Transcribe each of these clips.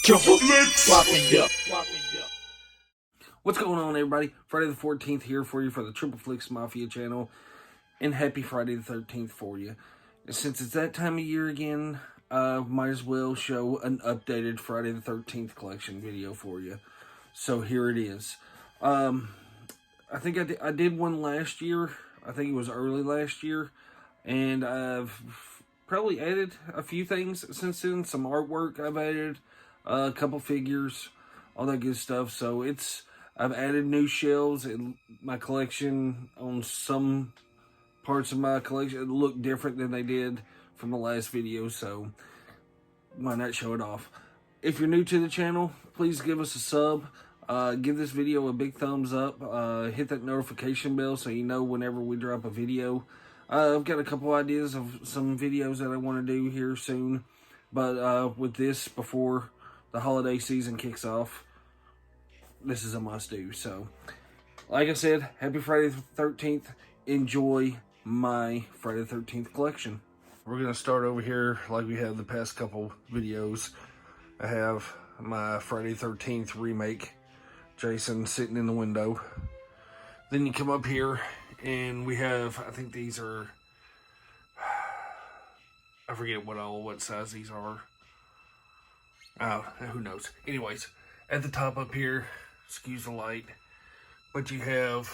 What's going on, everybody? Friday the 14th here for you for the Triple Flicks Mafia channel, and happy Friday the 13th for you. And since it's that time of year again, might as well show an updated Friday the 13th collection video for you. So here it is. I think I did one last year. I think it was early last year, and I've probably added a few things since then. Some artwork I've added, a couple figures, all that good stuff. So I've added new shelves in my collection. On some parts of my collection look different than they did from the last video, so why not show it off? If you're new to the channel, please give us a sub. Give this video a big thumbs up. Hit that notification bell so you know whenever we drop a video. I've got a couple ideas of some videos that I want to do here soon, but with this, before the holiday season kicks off, this is a must-do. So, like I said, happy Friday the 13th. Enjoy my Friday the 13th collection. We're going to start over here like we have the past couple videos. I have my Friday the 13th remake, Jason, sitting in the window. Then you come up here and we have, I think these are, I forget what size these are. Who knows. Anyways, at the top up here, excuse the light, but you have,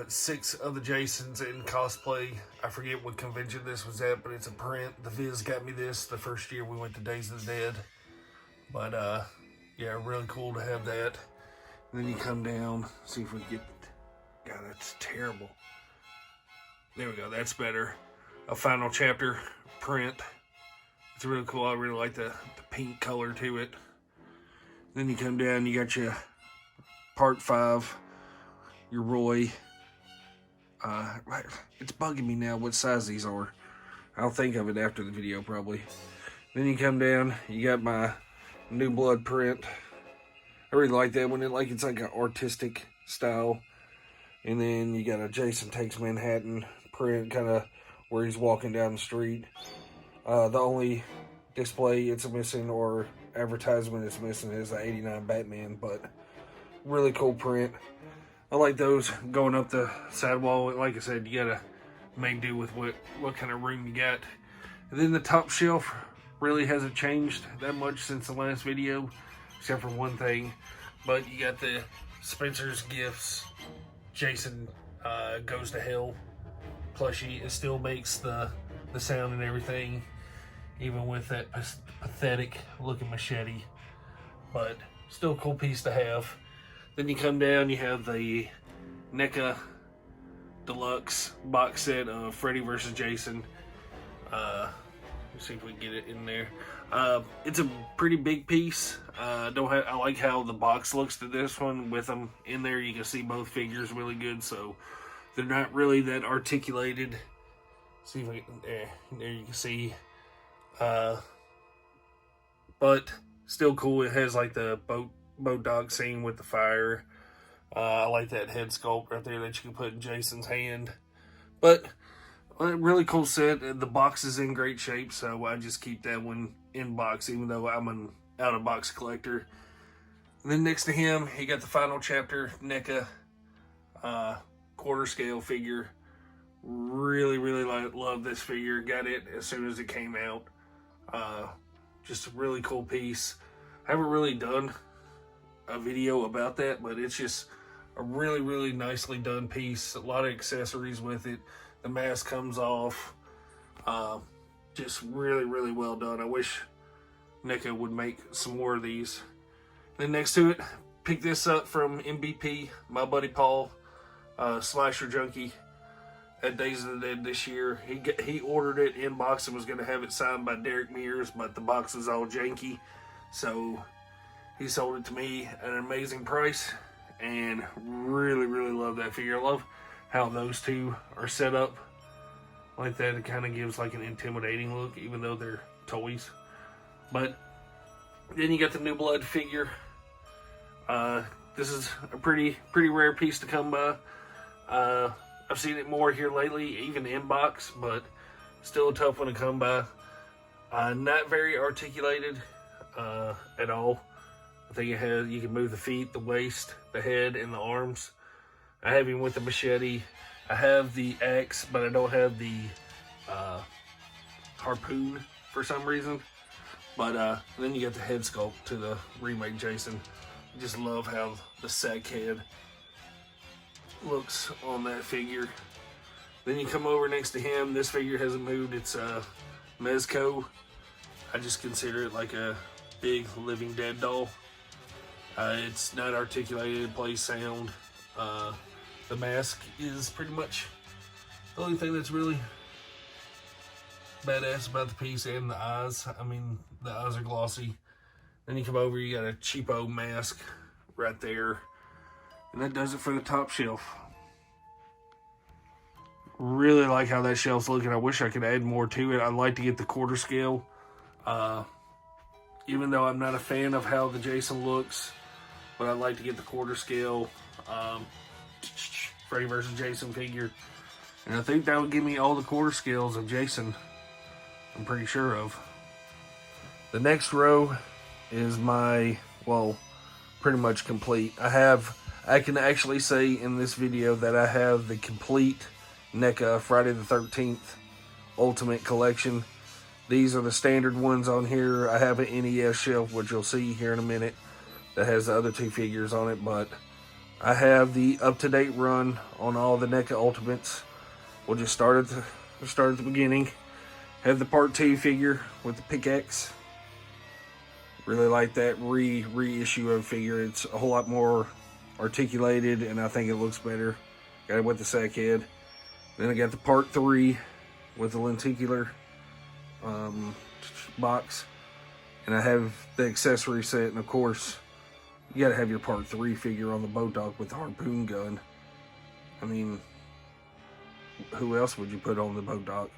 6 of the Jasons in cosplay. I forget what convention this was at, but it's a print. The Viz got me this the first year we went to Days of the Dead. But, yeah, really cool to have that. And then you come down, see if we get, God, that's terrible. There we go, that's better. A final chapter print. It's really cool. I really like the pink color to it. Then you come down, you got your part 5, your Roy. It's bugging me now what size these are. I'll think of it after the video probably. Then you come down, you got my New Blood print. I really like that one. It's like an artistic style. And then you got a Jason Takes Manhattan print, kind of where he's walking down the street. The only display it's missing or advertisement it's missing is the '89 Batman, but really cool print. I like those going up the sidewall. Like I said, you gotta make do with what kind of room you got. And then the top shelf really hasn't changed that much since the last video, except for one thing. But you got the Spencer's Gifts Jason Goes to Hell plushie. It still makes the sound and everything, even with that pathetic looking machete, but still a cool piece to have. Then you come down, you have the Neca Deluxe box set of Freddy vs. Jason. Let's see if we can get it in there. It's a pretty big piece. I like how the box looks to this one with them in there. You can see both figures really good, so they're not really that articulated. See if I can, there you can see. But still cool. It has like the boat dock scene with the fire. I like that head sculpt right there that you can put in Jason's hand. But a really cool set. The box is in great shape, so I just keep that one in box, even though I'm an out of box collector. And then next to him, he got the final chapter Neca quarter scale figure. Really love this figure. Got it as soon as it came out. Just a really cool piece. I haven't really done a video about that, but it's just a really nicely done piece. A lot of accessories with it. The mask comes off. Just really well done. I wish Neca would make some more of these. Then next to it, pick this up from MVP, my buddy Paul, Slasher Junkie, at Days of the Dead this year. He ordered it in box and was going to have it signed by Derrick, but the box was all janky, so he sold it to me at an amazing price, and really love that figure. I love how those two are set up like that. It kind of gives like an intimidating look, even though they're toys. But then you got the New Blood figure. This is a pretty rare piece to come by. I've seen it more here lately, even in box, but still a tough one to come by. Not very articulated at all. I think it has, you can move the feet, the waist, the head, and the arms. I have him with the machete. I have the axe, but I don't have the harpoon for some reason. But then you got the head sculpt to the remake Jason. I just love how the sack head looks on that figure. Then you come over next to him. This figure hasn't moved. It's mezco. I just consider it like a big living dead doll. It's not articulated, it plays sound. The mask is pretty much the only thing that's really badass about the piece, and the eyes. I mean, the eyes are glossy. Then you come over, you got a cheapo mask right there. And that does it for the top shelf. Really like how that shelf's looking. I wish I could add more to it. I'd like to get the quarter scale. Even though I'm not a fan of how the Jason looks, but I'd like to get the quarter scale Freddy vs. Jason figure. And I think that would give me all the quarter scales of Jason, I'm pretty sure of. The next row is my, well, pretty much complete. I can actually say in this video that I have the complete Neca Friday the 13th Ultimate Collection. These are the standard ones on here. I have an NES shelf, which you'll see here in a minute, that has the other two figures on it, but I have the up-to-date run on all the NECA Ultimates. We'll just start at the beginning. Have the Part 2 figure with the pickaxe. Really like that reissue of figure. It's a whole lot more articulated, and I think it looks better. Got it with the sack head. Then I got the Part 3 with the lenticular box. And I have the accessory set, and of course, you gotta have your Part 3 figure on the boat dock with the harpoon gun. I mean, who else would you put on the boat dock?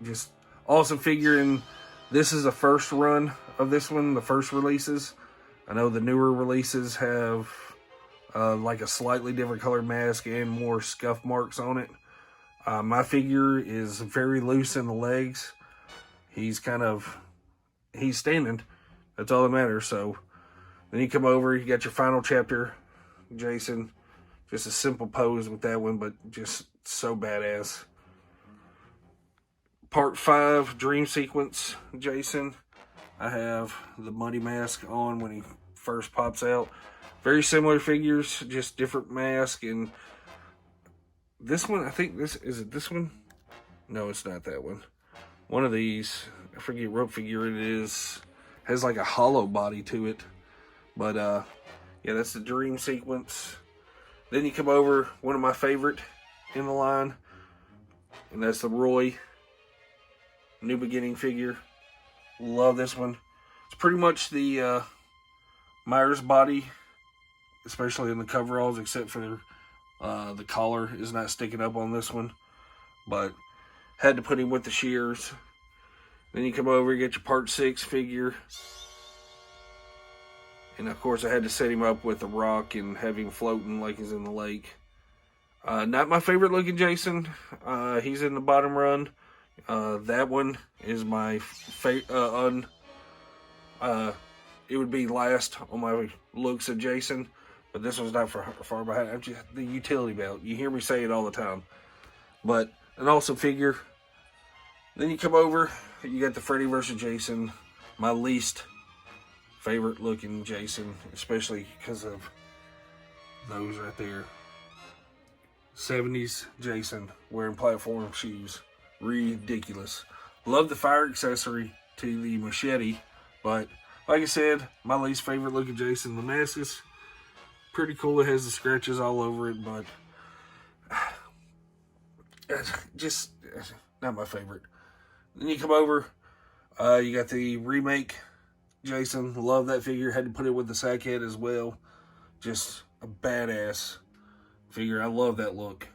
Just awesome figure, and this is the first run of this one, the first releases. I know the newer releases have like a slightly different color mask and more scuff marks on it. My figure is very loose in the legs. He's standing. That's all that matters. So then you come over, you got your final chapter, Jason. Just a simple pose with that one, but just so badass. Part 5, Dream Sequence, Jason. I have the Muddy Mask on when he first pops out. Very similar figures, just different mask. And this one, I think is it this one? No, it's not that one. One of these, I forget what figure it is, has like a hollow body to it. But yeah, that's the Dream Sequence. Then you come over, one of my favorite in the line, and that's the Roy New Beginning figure. Love this one. It's pretty much the Myers body, especially in the coveralls, except for the collar is not sticking up on this one. But had to put him with the shears. Then you come over, you get your Part 6 figure. And of course I had to set him up with a rock and have him floating like he's in the lake. Not my favorite looking Jason. He's in the bottom run. That one is my favorite. It would be last on my looks of Jason, but this one's not far behind. I'm just the utility belt. You hear me say it all the time. But an awesome figure. Then you come over, you got the Freddy vs. Jason, my least favorite looking Jason, especially because of those right there. 70s Jason wearing platform shoes. Ridiculous. Love the fire accessory to the machete, but like I said, my least favorite looking Jason. The mask is pretty cool. It has the scratches all over it, but just not my favorite. Then you come over, you got the remake Jason. Love that figure. Had to put it with the sack head as well. Just a badass figure. I love that look.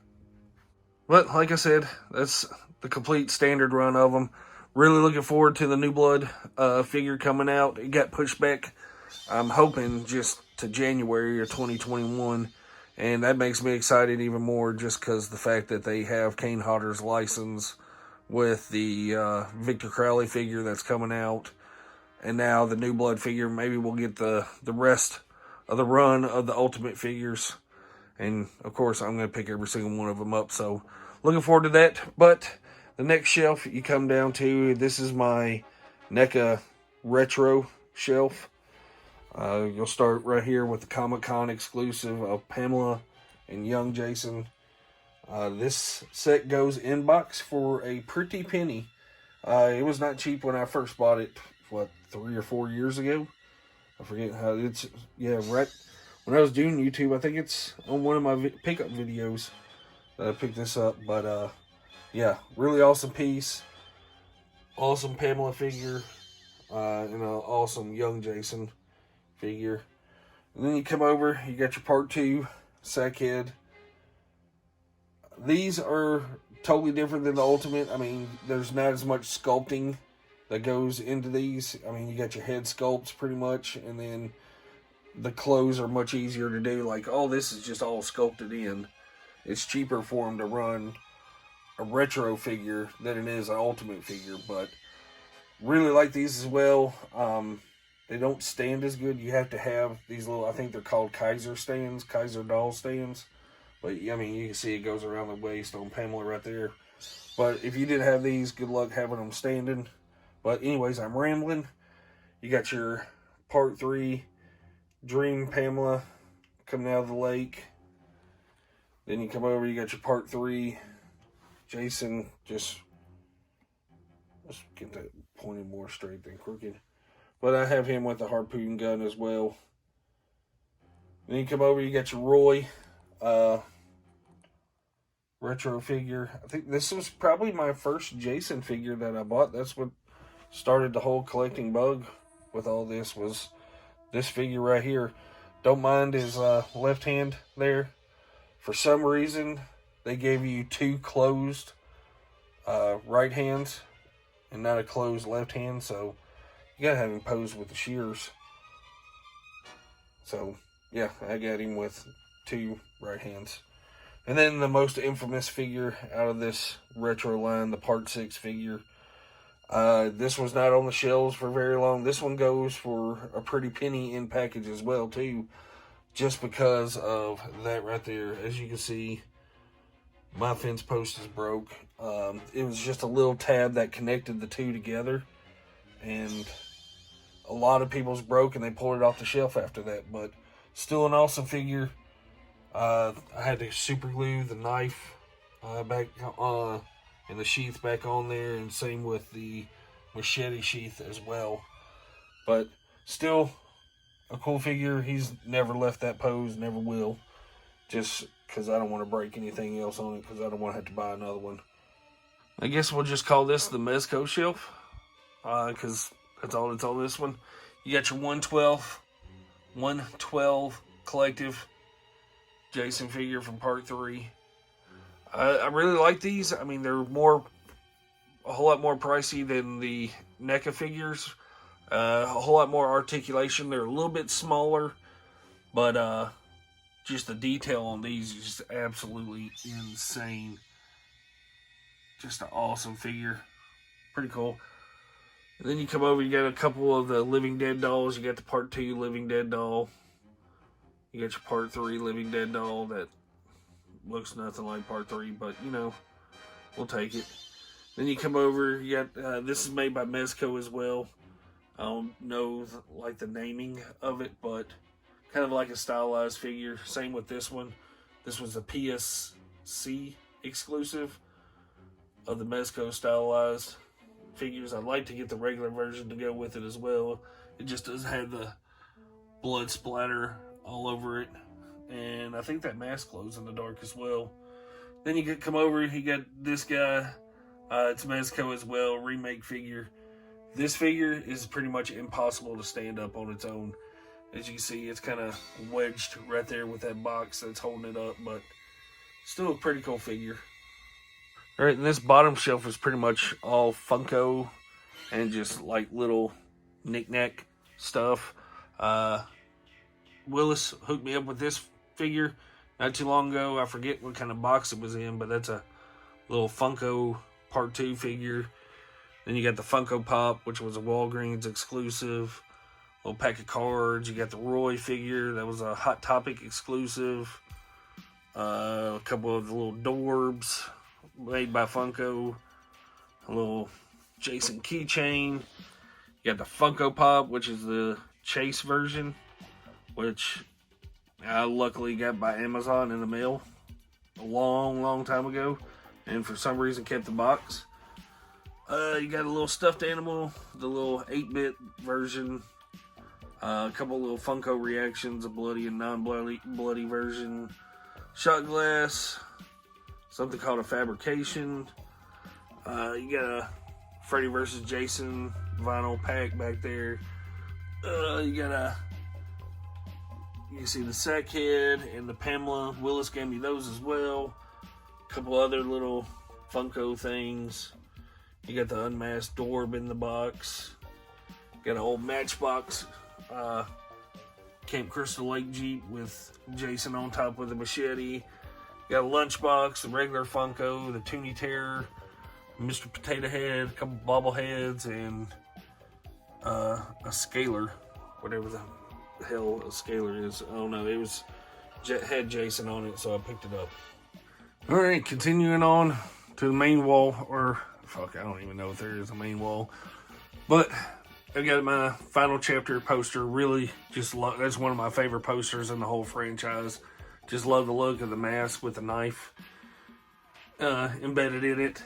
But like I said, that's the complete standard run of them. Really looking forward to the New Blood figure coming out. It got pushed back, I'm hoping, just to January of 2021. And that makes me excited even more just because the fact that they have Kane Hodder's license with the Victor Crowley figure that's coming out. And now the New Blood figure. Maybe we'll get the rest of the run of the Ultimate figures. And, of course, I'm going to pick every single one of them up. So, looking forward to that. But the next shelf you come down to, this is my NECA retro shelf. You'll start right here with the Comic-Con exclusive of Pamela and Young Jason. This set goes in box for a pretty penny. It was not cheap when I first bought it, 3 or 4 years ago? I forget how it's, yeah, right when I was doing YouTube. I think it's on one of my pickup videos that I picked this up. But, yeah, really awesome piece. Awesome Pamela figure. And an awesome Young Jason figure. And then you come over, you got your part 2 Sackhead. These are totally different than the Ultimate. I mean, there's not as much sculpting that goes into these. I mean, you got your head sculpts pretty much, and then the clothes are much easier to do. Like, all this is just all sculpted in. It's cheaper for them to run a retro figure than it is an Ultimate figure, but really like these as well. They don't stand as good. You have to have these little, I think they're called Kaiser stands, Kaiser doll stands. But, I mean, you can see it goes around the waist on Pamela right there. But if you did have these, good luck having them standing. But anyways, I'm rambling. You got your part 3 Dream Pamela coming out of the lake. Then you come over, you got your part 3 Jason. Let's get that pointed more straight than crooked. But I have him with the harpoon gun as well. Then you come over, you got your Roy retro figure. I think this was probably my first Jason figure that I bought. That's what started the whole collecting bug with all this, was this figure right here. Don't mind his left hand there. For some reason, they gave you 2 closed right hands and not a closed left hand, so you gotta have him posed with the shears. So, yeah, I got him with 2 right hands. And then the most infamous figure out of this retro line, the Part 6 figure. This was not on the shelves for very long. This one goes for a pretty penny in package as well, too. Just because of that right there. As you can see, my fence post is broke. It was just a little tab that connected the 2 together. And a lot of people's broke and they pulled it off the shelf after that. But still an awesome figure. I had to super glue the knife back and the sheath back on there, and same with the machete sheath as well. But still a cool figure. He's never left that pose, never will. Just because I don't want to break anything else on it, because I don't want to have to buy another one. I guess we'll just call this the Mezco shelf, because that's all that's on this one. You got your 112 collective Jason figure from part 3. I really like these. I mean, they're a whole lot more pricey than the NECA figures. A whole lot more articulation. They're a little bit smaller, but just the detail on these is just absolutely insane. Just an awesome figure. Pretty cool. And then you come over, you got a couple of the Living Dead dolls. You got the Part 2 Living Dead doll. You got your Part 3 Living Dead doll that looks nothing like Part 3, but, you know, we'll take it. Then you come over, you got, this is made by Mezco as well. I don't know, like, the naming of it, but kind of like a stylized figure. Same with this one. This was a PSC exclusive of the Mezco stylized figures. I'd like to get the regular version to go with it as well. It just doesn't have the blood splatter all over it, and I think that mask glows in the dark as well. Then you come over, you got this guy. It's Mezco as well, remake figure. This figure is pretty much impossible to stand up on its own. As you can see, it's kind of wedged right there with that box that's holding it up, but still a pretty cool figure. Alright, and this bottom shelf is pretty much all Funko and just like little knick-knack stuff. Willis hooked me up with this figure not too long ago. I forget what kind of box it was in, but that's a little Funko Part 2 figure. Then you got the Funko Pop, which was a Walgreens exclusive. Little pack of cards. You got the Roy figure. That was a Hot Topic exclusive. A couple of the little Dorbs made by Funko. A little Jason keychain. You got the Funko Pop, which is the Chase version, which I luckily got by Amazon in the mail a long time ago, and for some reason kept the box. You got a little stuffed animal, the little 8-bit version, a couple little Funko reactions, a bloody and non-bloody version, shot glass, something called a fabrication. You got a Freddy vs. Jason vinyl pack back there. You can see the Sackhead and the Pamela. Willis gave me those as well. A couple other little Funko things. You got the unmasked Dorb in the box. Got an old Matchbox Camp Crystal Lake Jeep with Jason on top with a machete. Got a Lunchbox, the regular Funko, the Toonie Terror, Mr. Potato Head, a couple bobbleheads, and a Scalar, whatever the hell a Scalar is. I don't know. It had Jason on it, so I picked it up. All right, continuing on to the main wall, or fuck, I don't even know if there is a main wall, but I got my final chapter poster. Really, just that's one of my favorite posters in the whole franchise. Just love the look of the mask with the knife embedded in it.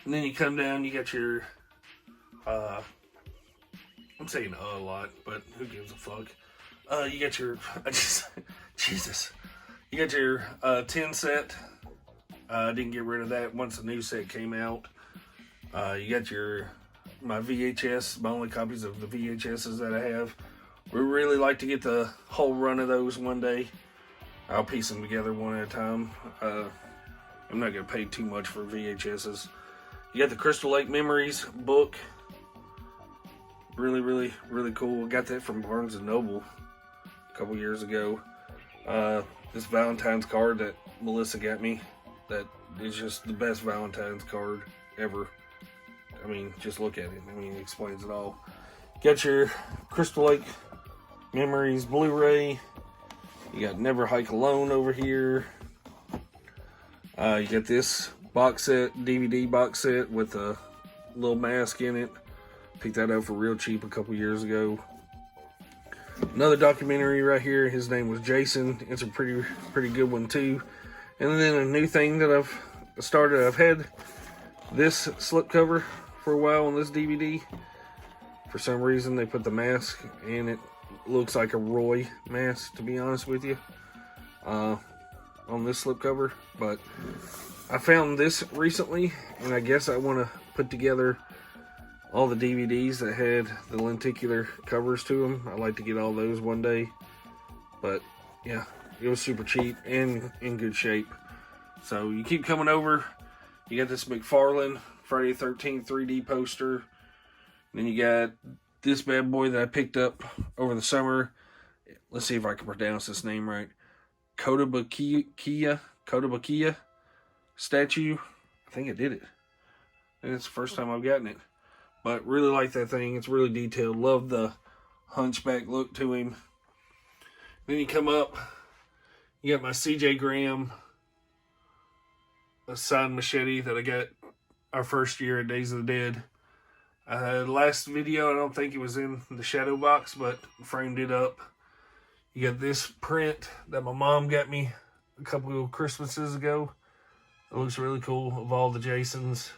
And then you come down, you got your, I'm saying a lot, but who gives a fuck? You got your, Jesus. You got your 10 set. I didn't get rid of that once the new set came out. You got my VHS, my only copies of the VHSs that I have. We really like to get the whole run of those one day. I'll piece them together one at a time. I'm not going to pay too much for VHSs. You got the Crystal Lake Memories book. Really cool. I got that from Barnes & Noble a couple years ago. This Valentine's card that Melissa got me, that is just the best Valentine's card ever. I mean, just look at it. I mean, it explains it all. Got your Crystal Lake Memories Blu-ray. You got Never Hike Alone over here. You got this box set, DVD box set with a little mask in it. Picked that up for real cheap a couple years ago. Another documentary right here. His name was Jason. It's a pretty good one too. And then a new thing that I've started. I've had this slipcover for a while on this DVD. For some reason, they put the mask, and it looks like a Roy mask, to be honest with you, on this slipcover. But I found this recently, and I guess I want to put together all the DVDs that had the lenticular covers to them. I'd like to get all those one day. But yeah, it was super cheap and in good shape. So you keep coming over. You got this McFarlane Friday the 13th 3D poster. Then you got this bad boy that I picked up over the summer. Let's see if I can pronounce this name right. Kotobukiya statue. I think I did it. I think it's the first time I've gotten it. But really like that thing. It's really detailed. Love the hunchback look to him. Then you come up. You got my CJ Graham signed machete that I got our first year at Days of the Dead. Last video, I don't think it was in the shadow box, but framed it up. You got this print that my mom got me a couple of Christmases ago. It looks really cool, of all the Jasons.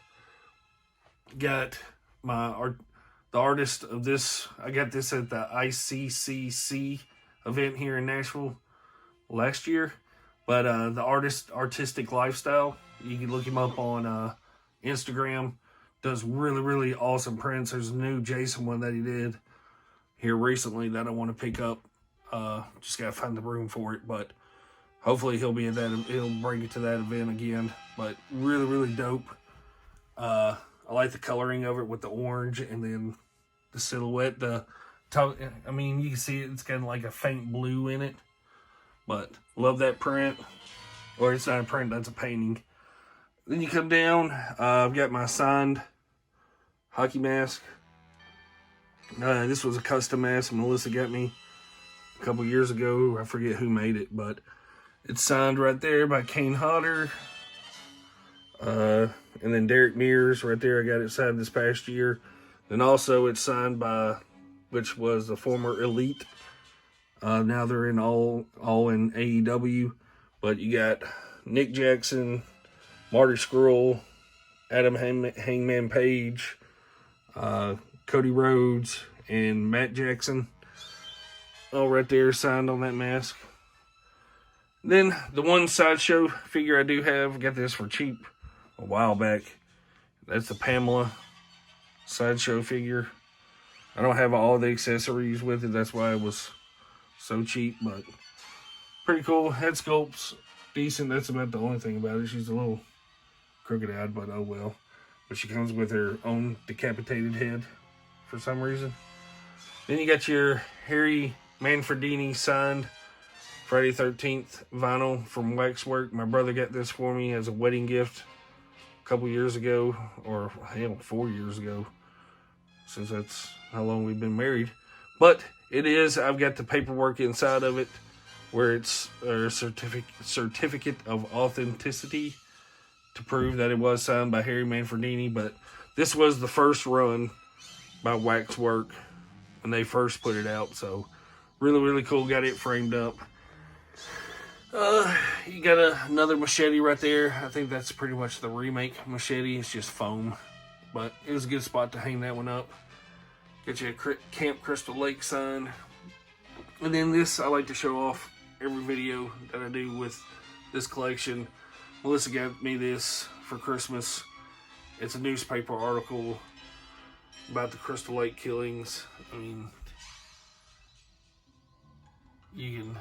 Got the artist of this. I got this at the ICCC event here in Nashville last year. But the Artistic Lifestyle, you can look him up on Instagram. Does really awesome prints. There's a new Jason one that he did here recently that I want to pick up. Just gotta find the room for it, but hopefully he'll be at that. He'll bring it to that event again. But really dope. I like the coloring of it with the orange and then the silhouette. I mean, you can see it's kind of like a faint blue in it. But love that print. Or it's not a print, that's a painting. Then you come down, I've got my signed hockey mask. This was a custom mask Melissa got me a couple years ago. I forget who made it, but it's signed right there by Kane Hodder. And then Derrick Mears right there. I got it signed this past year. Then also it's signed by, which was the former Elite. Now they're in all in AEW. But you got Nick Jackson, Marty Scurll, Adam Hangman Page, Cody Rhodes, and Matt Jackson. All right there, signed on that mask. Then the one sideshow figure I do have, got this for cheap a while back. That's the Pamela sideshow figure. I don't have all the accessories with it. That's why it was so cheap, but pretty cool. Head sculpt's decent. That's about the only thing about it. She's a little crooked-eyed, but oh well. But she comes with her own decapitated head for some reason. Then you got your Harry Manfredini signed Friday 13th vinyl from Waxwork. My brother got this for me as a wedding gift a couple years ago, or hell, 4 years ago, since that's how long we've been married. But it is, I've got the paperwork inside of it where it's a certificate of authenticity to prove that it was signed by Harry Manfredini. But this was the first run by Waxwork when they first put it out, so really, really cool. Got it framed up. You got another machete right there. I think that's pretty much the remake machete. It's just foam, but it was a good spot to hang that one up. Get you a Camp Crystal Lake sign. And then this, I like to show off every video that I do with this collection. Melissa got me this for Christmas. It's a newspaper article about the Crystal Lake killings. I mean, you can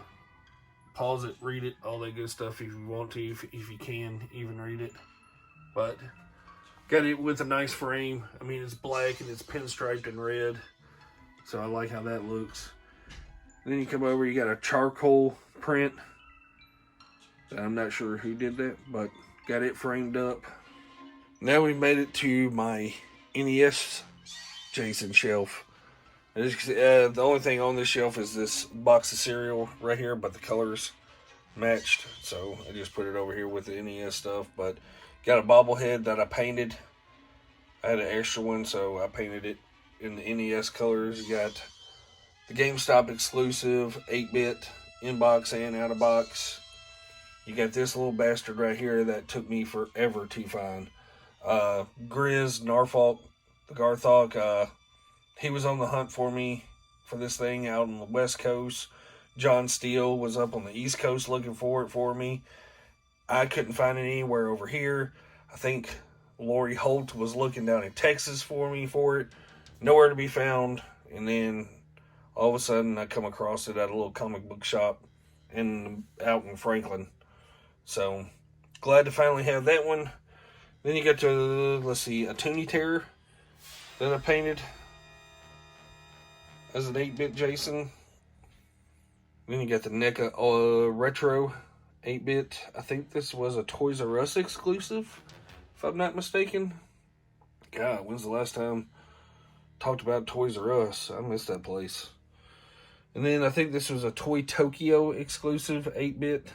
pause it, read it, all that good stuff if you want to, if you can even read it. But got it with a nice frame. I mean, it's black and it's pinstriped and red, so I like how that looks. And then you come over, you got a charcoal print. I'm not sure who did that, but got it framed up. Now we've made it to my NES Jason shelf. The only thing on this shelf is this box of cereal right here, but the colors matched, so I just put it over here with the NES stuff. But got a bobblehead that I painted. I had an extra one, so I painted it in the NES colors. You got the GameStop exclusive 8-bit in-box and out-of-box. You got this little bastard right here that took me forever to find. Grizz Narfolk, the Garthok. He was on the hunt for me for this thing out on the West Coast. John Steele was up on the East Coast looking for it for me. I couldn't find it anywhere over here. I think Lauri Holt was looking down in Texas for me for it. Nowhere to be found. And then all of a sudden I come across it at a little comic book shop out in Franklin. So glad to finally have that one. Then you got to, let's see, a Toonie Terror that I painted as an 8-bit Jason. Then you got the Neca Retro 8-bit. I think this was a Toys R Us exclusive, if I'm not mistaken. God, when's the last time I talked about Toys R Us? I miss that place. And then I think this was a Toy Tokyo exclusive 8-bit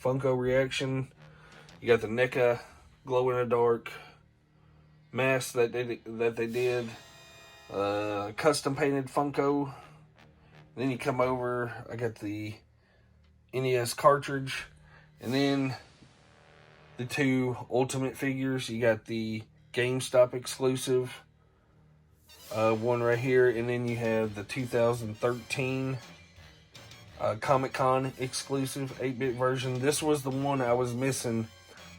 Funko Reaction. You got the Neca glow-in-the-dark mask that they did. Custom painted Funko. Then you come over, I got the NES cartridge, and then the two Ultimate figures. You got the GameStop exclusive one right here, and then you have the 2013 Comic-Con exclusive 8-bit version. This was the one I was missing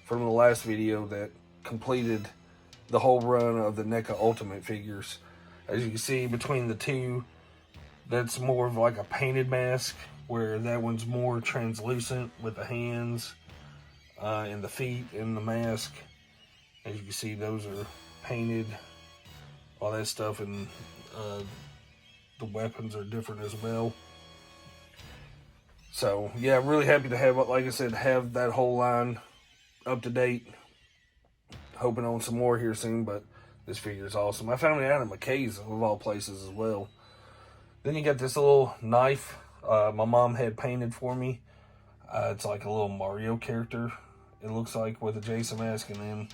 from the last video that completed the whole run of the NECA Ultimate figures. As you can see, between the two, that's more of like a painted mask, where that one's more translucent with the hands and the feet in the mask. As you can see, those are painted, all that stuff, and the weapons are different as well. So yeah, I'm really happy to have, like I said, have that whole line up to date. hoping on some more here soon, but this figure is awesome. I found it out at McKay's, of all places, as well. Then you got this little knife my mom had painted for me. It's like a little Mario character, it looks like, with a Jason mask, and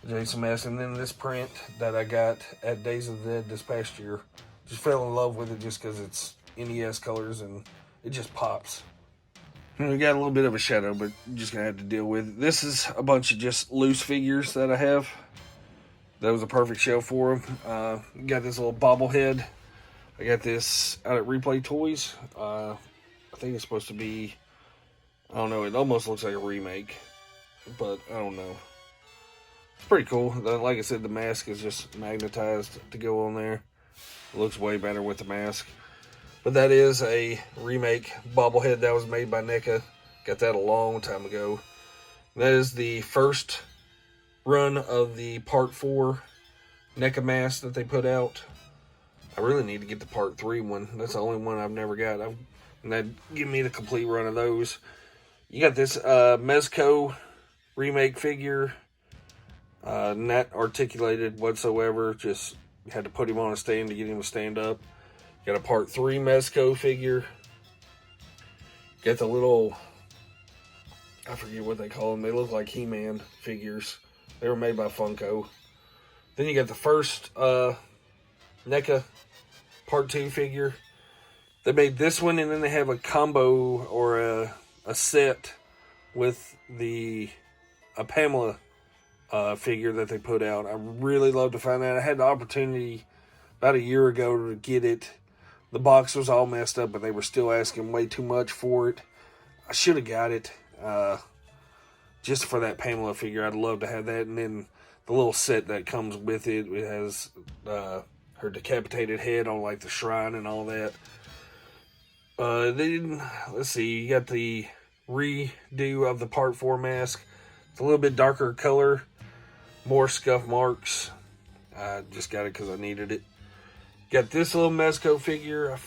then this print that I got at Days of the Dead this past year. Just fell in love with it just because it's NES colors and it just pops. And we got a little bit of a shadow, but you're just going to have to deal with it. This is a bunch of just loose figures that I have. That was a perfect shelf for them. Got this little bobblehead. I got this out at Replay Toys. I think it's supposed to be, I don't know, it almost looks like a remake, but I don't know. It's pretty cool. Like I said, the mask is just magnetized to go on there. It looks way better with the mask. But that is a remake bobblehead that was made by Neca. Got that a long time ago. That is the first run of the Part 4 Neca mask that they put out. I really need to get the Part 3 one. That's the only one I've never got. And that'd give me the complete run of those. You got this Mezco remake figure. Not articulated whatsoever. Just had to put him on a stand to get him to stand up. Got a Part 3 Mezco figure. Got the little, I forget what they call them. They look like He-Man figures. They were made by Funko. Then you got the first NECA Part 2 figure. They made this one, and then they have a combo or a set with a Pamela figure that they put out. I really love to find that. I had the opportunity about a year ago to get it. The box was all messed up, but they were still asking way too much for it. I should have got it just for that Pamela figure. I'd love to have that. And then the little set that comes with it, it has her decapitated head on like the shrine and all that. Then, let's see, you got the redo of the Part 4 mask. It's a little bit darker color, more scuff marks. I just got it because I needed it. Got this little Mezco figure.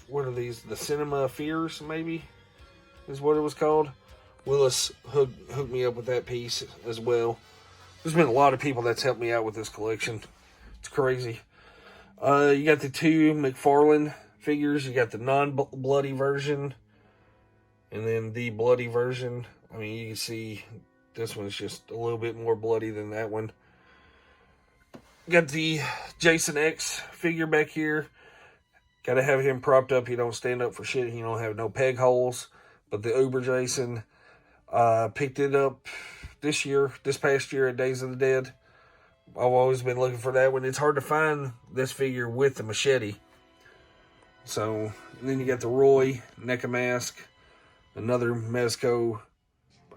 What are these? The Cinema Fears, maybe, is what it was called. Willis hooked me up with that piece as well. There's been a lot of people that's helped me out with this collection. It's crazy. You got the two McFarlane figures. You got the non-bloody version and then the bloody version. I mean, you can see this one's just a little bit more bloody than that one. Got the Jason X figure back here. Got to have him propped up. He don't stand up for shit. He don't have no peg holes. But the Uber Jason, picked it up this past year at Days of the Dead. I've always been looking for that one. It's hard to find this figure with the machete. So, and then you got the Roy NECA mask. Another Mezco.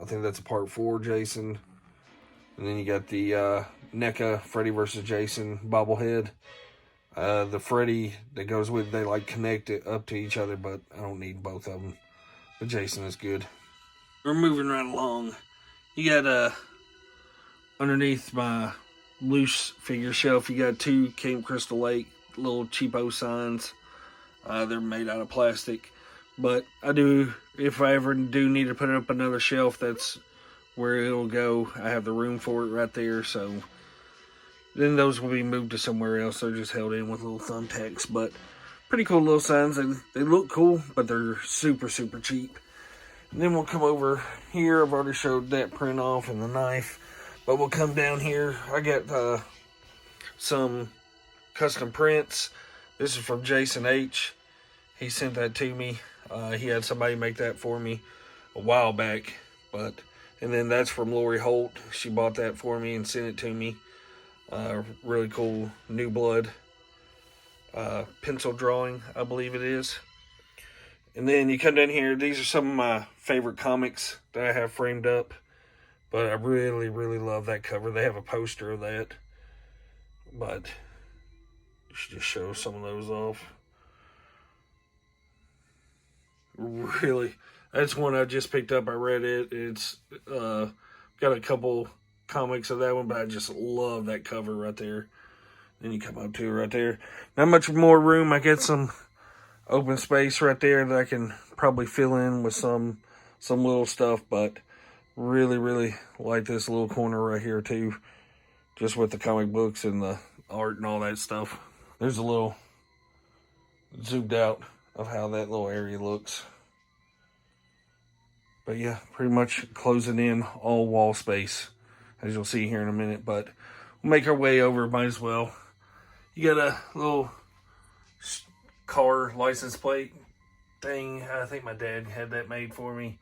I think that's a Part 4 Jason. And then you got the NECA Freddy vs. Jason bobblehead. The Freddy that goes with, they like connect it up to each other, but I don't need both of them. But Jason is good. We're moving right along. You got underneath my loose figure shelf, you got two Camp Crystal Lake little cheapo signs. They're made out of plastic. But I do, if I ever do need to put up another shelf, that's where it'll go. I have the room for it right there, so then those will be moved to somewhere else. They're just held in with little thumbtacks, but pretty cool little signs. They look cool, but they're super, super cheap. And then we'll come over here. I've already showed that print off and the knife, but we'll come down here. I got some custom prints. This is from Jason H. He sent that to me. He had somebody make that for me a while back, and then that's from Lauri Holt. She bought that for me and sent it to me. Really cool New Blood pencil drawing, I believe it is. And then you come down here. These are some of my favorite comics that I have framed up, but I really, really love that cover. They have a poster of that, but just show some of those off. Really, that's one I just picked up. I read it. It's got a couple comics of that one, but I just love that cover right there. Then you come up to it right there. Not much more room. I get some open space right there that I can probably fill in with some little stuff, but Really, really like this little corner right here too. Just with the comic books and the art and all that stuff. There's a little zoomed out of how that little area looks. But yeah, pretty much closing in all wall space, as you'll see here in a minute. But we'll make our way over, might as well. You got a little car license plate thing. I think my dad had that made for me.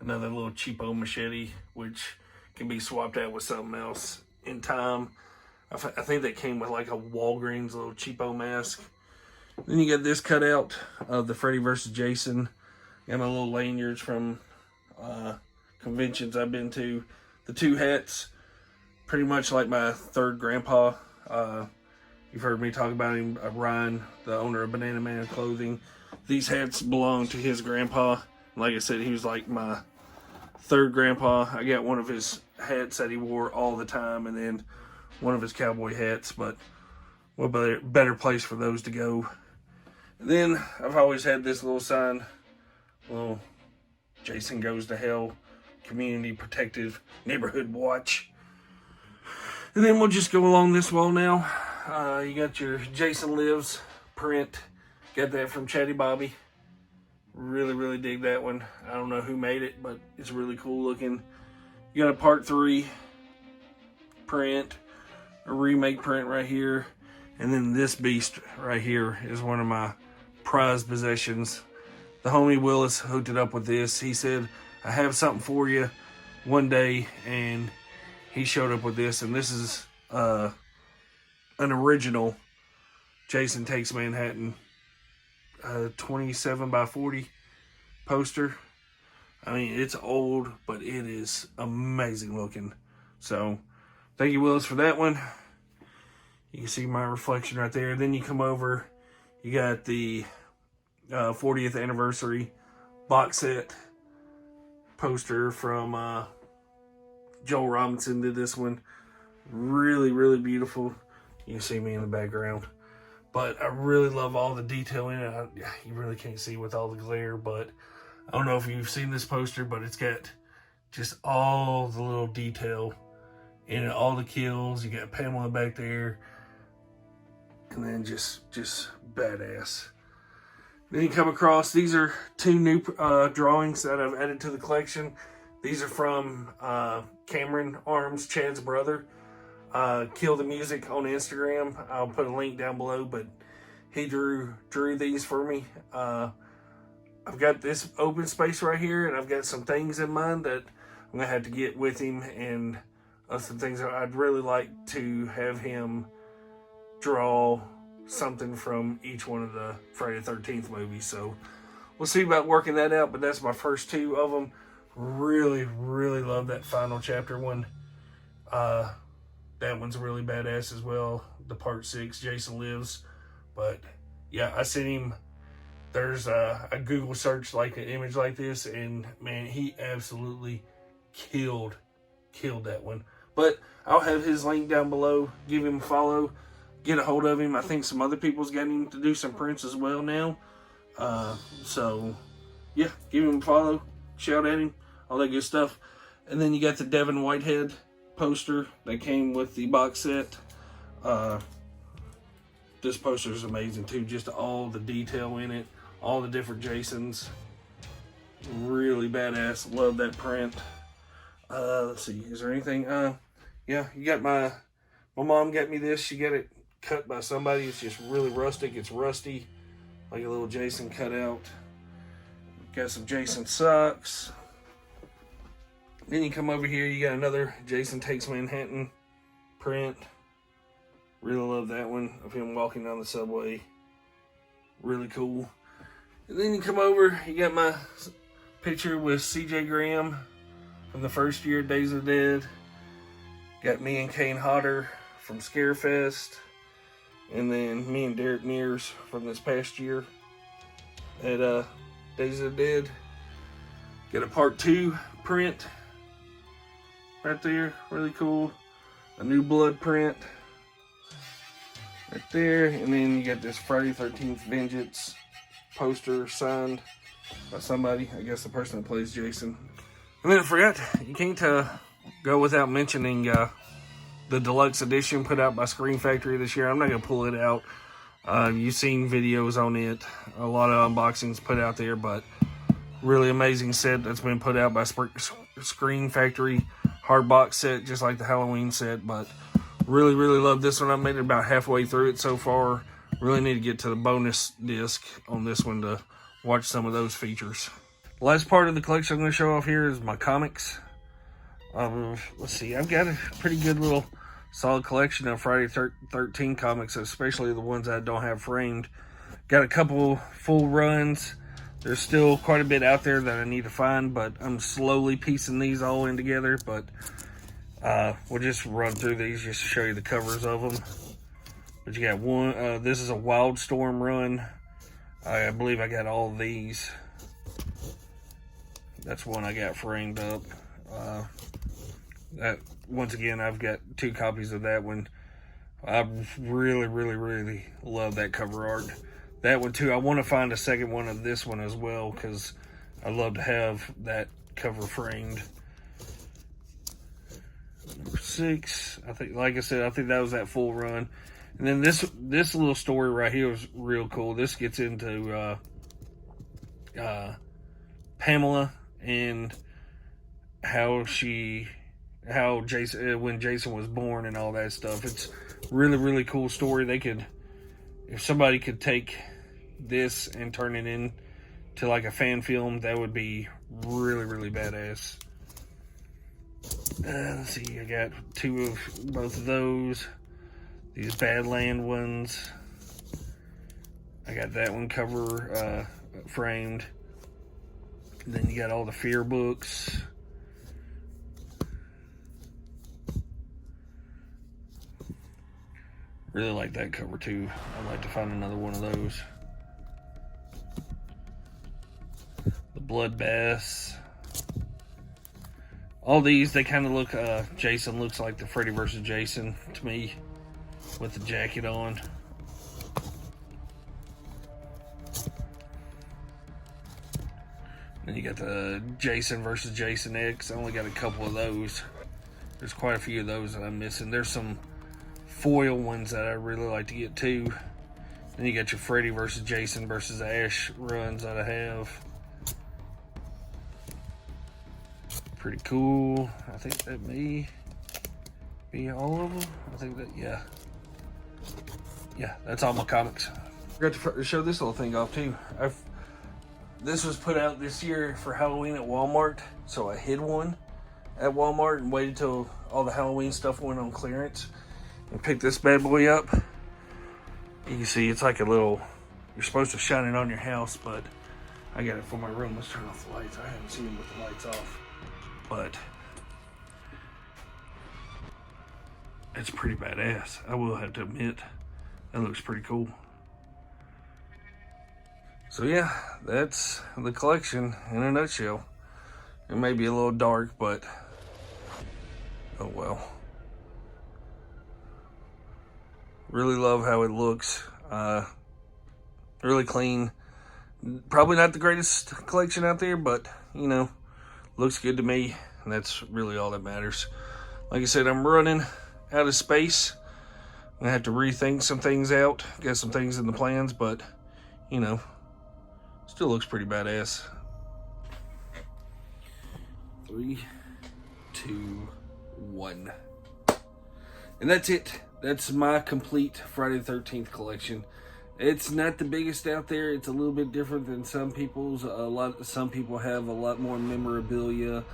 Another little cheapo machete, which can be swapped out with something else in time. I think that came with like a Walgreens little cheapo mask. Then you got this cutout of the Freddy vs. Jason. Got my little lanyards from conventions I've been to. The two hats, pretty much like my third grandpa. You've heard me talk about him, Ryan, the owner of Bananaman clothing. These hats belong to his grandpa. Like I said, he was like my third grandpa. I got one of his hats that he wore all the time, and then one of his cowboy hats, but what better place for those to go. And then I've always had this little sign, little Jason Goes to Hell, Community Protective Neighborhood Watch. And then we'll just go along this wall now. You got your Jason Lives print. Got that from Chatty Bobby. Really, really dig that one. I don't know who made it, but it's really cool looking. You got a part 3 print, a remake print right here. And then this beast right here is one of my prized possessions. The homie Willis hooked it up with this. He said, I have something for you one day, and he showed up with this. And this is an original Jason Takes Manhattan 27 by 40 poster. I mean, it's old, but it is amazing looking. So, thank you, Willis, for that one. You can see my reflection right there. Then you come over, you got the 40th anniversary box set poster from Joel Robinson did this one. Really, really beautiful. You can see me in the background. But I really love all the detail in it. You really can't see with all the glare, but I don't know if you've seen this poster, but it's got just all the little detail in it, all the kills. You got Pamela back there, and then just badass. Then you come across, these are 2 new drawings that I've added to the collection. These are from Cameron Arms, Chad's brother. Kill the Music on Instagram. I'll put a link down below, but he drew these for me. I've got this open space right here, and I've got some things in mind that I'm gonna have to get with him, and some things that I'd really like to have him draw something from each one of the Friday the 13th movies. So we'll see about working that out, but that's my first 2 of them. Really, really love that final chapter one. That one's really badass as well. The part 6, Jason Lives. But yeah, I sent him, there's a Google search like an image like this, and man, he absolutely killed that one. But I'll have his link down below. Give him a follow. Get a hold of him. I think some other people's getting him to do some prints as well now. So yeah, give him a follow. Shout at him. All that good stuff. And then you got the Devin Whitehead poster that came with the box set. This poster is amazing too. Just all the detail in it. All the different Jasons. Really badass. Love that print. Let's see. Is there anything? Yeah, you got my mom got me this. She got it cut by somebody. It's just really rustic. It's rusty. Like a little Jason cutout. Got some Jason socks. Then you come over here, you got another Jason Takes Manhattan print. Really love that one of him walking down the subway. Really cool. And then you come over, you got my picture with CJ Graham from the first year of Days of the Dead. Got me and Kane Hodder from Scarefest. And then me and Derrick Mears from this past year at Days of the Dead. Got a part 2 print right there, really cool. A New Blood print right there. And then you got this Friday 13th Vengeance poster signed by somebody. I guess the person that plays Jason. And then I forgot, you can't go without mentioning the deluxe edition put out by Screen Factory this year. I'm not going to pull it out. You've seen videos on it, a lot of unboxings put out there, but really amazing set that's been put out by Screen Factory. Hard box set, just like the Halloween set, but really, really love this one. I made it about halfway through it so far. Really need to get to the bonus disc on this one to watch some of those features. The last part of the collection I'm going to show off here is my comics. Let's see, I've got a pretty good little solid collection of Friday 13 comics, especially the ones I don't have framed. Got a couple full runs. There's still quite a bit out there that I need to find, but I'm slowly piecing these all in together. But we'll just run through these just to show you the covers of them. But you got one, this is a Wildstorm run. I believe I got all of these. That's one I got framed up. That once again, I've got 2 copies of that one. I really, really, really love that cover art. That one too. I want to find a second one of this one as well, because I'd love to have that cover framed. Number 6, I think, like I said, I think that was that full run. And then this little story right here is real cool. This gets into Pamela and how Jason, when Jason was born and all that stuff. It's really, really cool story. If somebody could take this and turn it into like a fan film, that would be really, really badass. Let's see, I got 2 of both of those. These Badland ones. I got that one cover framed. And then you got all the Fear books. Really like that cover too. I'd like to find another one of those. The Bloodbath. All these, they kind of look, Jason looks like the Freddy vs. Jason to me with the jacket on. Then you got the Jason vs. Jason X. I only got a couple of those. There's quite a few of those that I'm missing. There's some foil ones that I really like to get too. Then you got your Freddy vs. Jason vs. Ash runs that I have. Pretty cool. I think that may be all of them. I think that, yeah. Yeah, that's all my comics. Forgot to show this little thing off too. This was put out this year for Halloween at Walmart, so I hid one at Walmart and waited till all the Halloween stuff went on clearance and picked this bad boy up. You can see it's like a little, you're supposed to shine it on your house, but I got it for my room. Let's turn off the lights. I haven't seen it with the lights off, but it's pretty badass. I will have to admit, that looks pretty cool. So yeah, that's the collection in a nutshell. It may be a little dark, but oh well. Really love how it looks. Really clean. Probably not the greatest collection out there, but you know, looks good to me, and that's really all that matters. Like I said, I'm running out of space. I'm gonna have to rethink some things out. Got some things in the plans, but you know, still looks pretty badass. 3, 2, 1. And that's it. That's my complete Friday the 13th collection. It's not the biggest out there. It's a little bit different than some people's. Some people have a lot more memorabilia.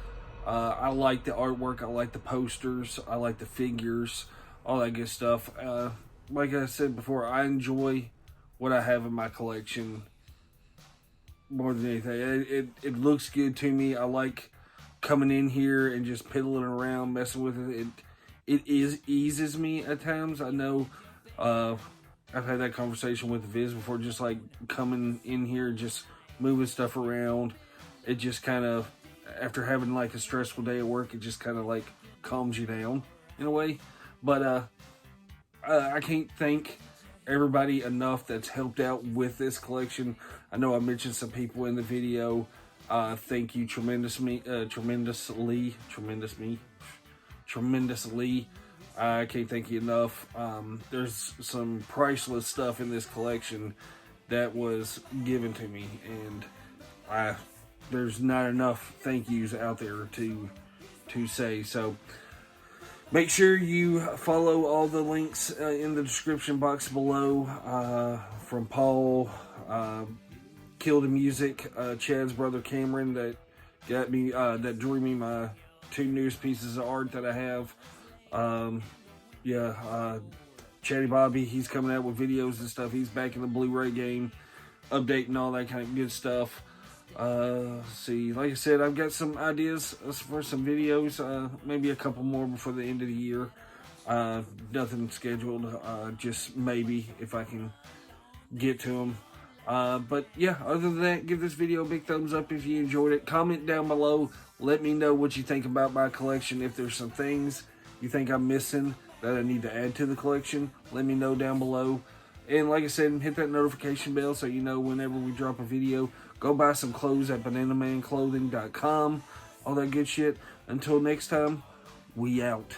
I like the artwork. I like the posters. I like the figures. All that good stuff. Like I said before, I enjoy what I have in my collection more than anything. It looks good to me. I like coming in here and just piddling around, messing with it. It eases me at times. I know I've had that conversation with Viz before, just like coming in here, just moving stuff around. It just kind of, after having like a stressful day at work, it just kind of like calms you down in a way. But I can't thank everybody enough that's helped out with this collection. I know I mentioned some people in the video. Thank you tremendously. I can't thank you enough. There's some priceless stuff in this collection that was given to me, and there's not enough thank yous out there to say. So make sure you follow all the links in the description box below, from Paul, Kill the Music, Chad's brother Cameron, that got me, that drew me my 2 newest pieces of art that I have. Chatty Bobby, he's coming out with videos and stuff. He's back in the Blu-ray game, updating all that kind of good stuff. See, like I said, I've got some ideas for some videos, maybe a couple more before the end of the year. Nothing scheduled, just maybe if I can get to them. But yeah, other than that, give this video a big thumbs up if you enjoyed it. Comment down below. Let me know what you think about my collection. If there's some things you think I'm missing that I need to add to the collection, let me know down below. And like I said, hit that notification bell so you know whenever we drop a video. Go buy some clothes at bananamanclothing.com. All that good shit. Until next time, we out.